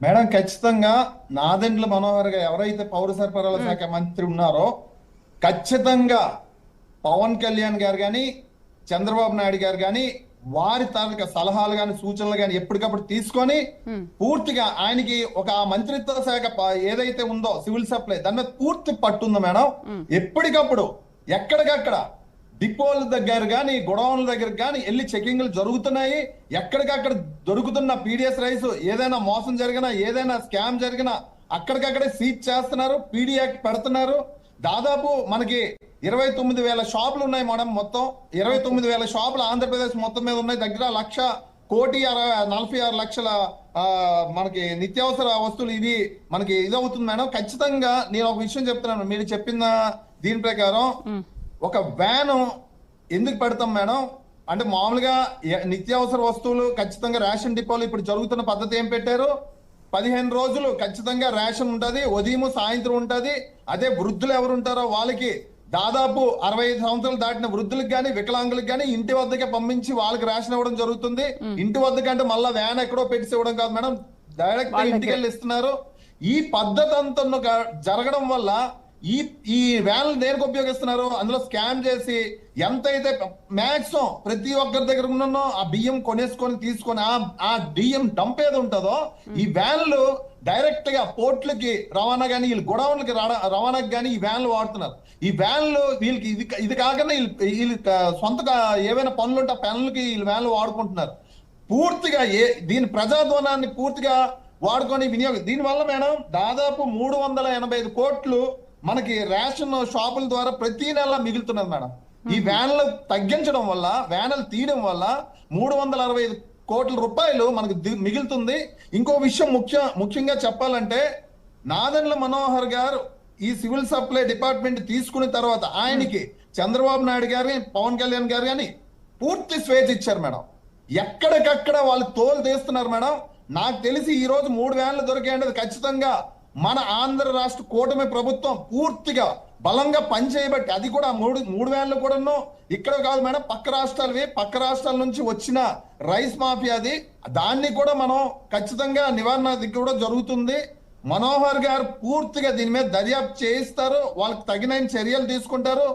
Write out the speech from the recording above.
Madam ఖచ్చితంగా నాదెండ్ల మనోహర్ గారు ఎవరైతే పౌర సరఫరాల శాఖ మంత్రి ఉన్నారో ఖచ్చితంగా పవన్ కళ్యాణ్ గారు కానీ చంద్రబాబు నాయుడు గారు కానీ వారి తాలూకా సలహాలు కానీ సూచనలు కానీ ఎప్పటికప్పుడు తీసుకొని పూర్తిగా ఆయనకి ఒక మంత్రిత్వ శాఖ ఏదైతే ఉందో సివిల్ సప్లై దాని మీద పూర్తి పట్టుంది మేడం. ఎప్పటికప్పుడు ఎక్కడికక్కడ డిపోల దగ్గర కానీ గొడవల దగ్గర కానీ వెళ్ళి చెకింగ్లు జరుగుతున్నాయి. ఎక్కడికక్కడ దొరుకుతున్న పీడిఎస్ రైస్ ఏదైనా మోసం జరిగినా ఏదైనా స్కామ్ జరిగినా అక్కడికక్కడే సీజ్ చేస్తున్నారు, పీడీ యాక్ట్ పెడుతున్నారు. దాదాపు మనకి 29,000 షాపులు ఉన్నాయి మేడం. మొత్తం 29,000 షాపులు ఆంధ్రప్రదేశ్ మొత్తం మీద ఉన్నాయి. దగ్గర 1,46,00,000 మనకి నిత్యావసర వస్తువులు ఇవి మనకి ఇదవుతుంది మేడం. ఖచ్చితంగా నేను ఒక విషయం చెప్తున్నాను. మీరు చెప్పిన దీని ప్రకారం ఒక వ్యాన్ ఎందుకు పెడతాం మేడం అంటే మామూలుగా నిత్యావసర వస్తువులు ఖచ్చితంగా రేషన్ డిపోలు ఇప్పుడు జరుగుతున్న పద్ధతి ఏం పెట్టారు, 15 రోజులు ఖచ్చితంగా రేషన్ ఉంటది, ఉదయం సాయంత్రం ఉంటది. అదే వృద్ధులు ఎవరు ఉంటారో వాళ్ళకి దాదాపు 65 సంవత్సరాలు దాటిన వృద్ధులకు కానీ వికలాంగులకు కానీ ఇంటి వద్దకే పంపించి వాళ్ళకి రేషన్ ఇవ్వడం జరుగుతుంది. ఇంటి వద్దకంటే మళ్ళా వ్యాన్ ఎక్కడో పెట్టి ఇవ్వడం కాదు మేడం, డైరెక్ట్ ఇంటికి వెళ్ళి ఇస్తున్నారు. ఈ పద్ధతి అంతా జరగడం వల్ల ఈ వ్యాన్లు దేనికి ఉపయోగిస్తున్నారు, అందులో స్కామ్ చేసి ఎంతైతే మ్యాక్సిమం ప్రతి ఒక్కరి దగ్గర ఉన్నో ఆ బియ్యం కొనేసుకొని తీసుకొని ఆ బియ్యం డంప్ ఏది ఉంటుందో ఈ వ్యాన్లు డైరెక్ట్ గా పోర్ట్లకి రవాణా గానీ వీళ్ళు గొడవలకి రవాణాకి గానీ ఈ వ్యాన్లు వాడుతున్నారు. ఈ వ్యాన్లు వీళ్ళకి ఇది కాకుండా వీళ్ళు సొంతగా ఏవైనా పనులు ఉంటే ఆ పనులకి వీళ్ళు వ్యాన్లు వాడుకుంటున్నారు. పూర్తిగా దీని ప్రజాధనాన్ని పూర్తిగా వాడుకొని వినియోగం. దీనివల్ల మేడం దాదాపు 385 కోట్లు మనకి రేషన్ షాపుల ద్వారా ప్రతి నెల మిగులుతున్నది మేడం. ఈ వ్యాన్లు తగ్గించడం వల్ల వ్యాన్లు తీయడం వల్ల 365 కోట్ల రూపాయలు మనకు మిగులుతుంది. ఇంకో విషయం ముఖ్యంగా చెప్పాలంటే నాదెండ్ల మనోహర్ గారు ఈ సివిల్ సప్లై డిపార్ట్మెంట్ తీసుకున్న తర్వాత ఆయనకి చంద్రబాబు నాయుడు గారు పవన్ కళ్యాణ్ గారు కానీ పూర్తి స్వేచ్ఛ ఇచ్చారు మేడం. ఎక్కడికక్కడ వాళ్ళు తోలు తీస్తున్నారు మేడం. నాకు తెలిసి ఈ రోజు 3 వ్యాన్లు దొరికాయంటే ఖచ్చితంగా మన ఆంధ్ర రాష్ట్ర కూటమి ప్రభుత్వం పూర్తిగా బలంగా పనిచేయబట్టి అది కూడా మూడు వ్యాన్లు కూడాను ఇక్కడ కాదు మేడం, పక్క రాష్ట్రాల నుంచి వచ్చిన రైస్ మాఫియాది దాన్ని కూడా మనం ఖచ్చితంగా నివారణ కూడా జరుగుతుంది. మనోహర్ గారు పూర్తిగా దీని మీద దర్యాప్తు చేయిస్తారు, వాళ్ళకి తగిన చర్యలు తీసుకుంటారు.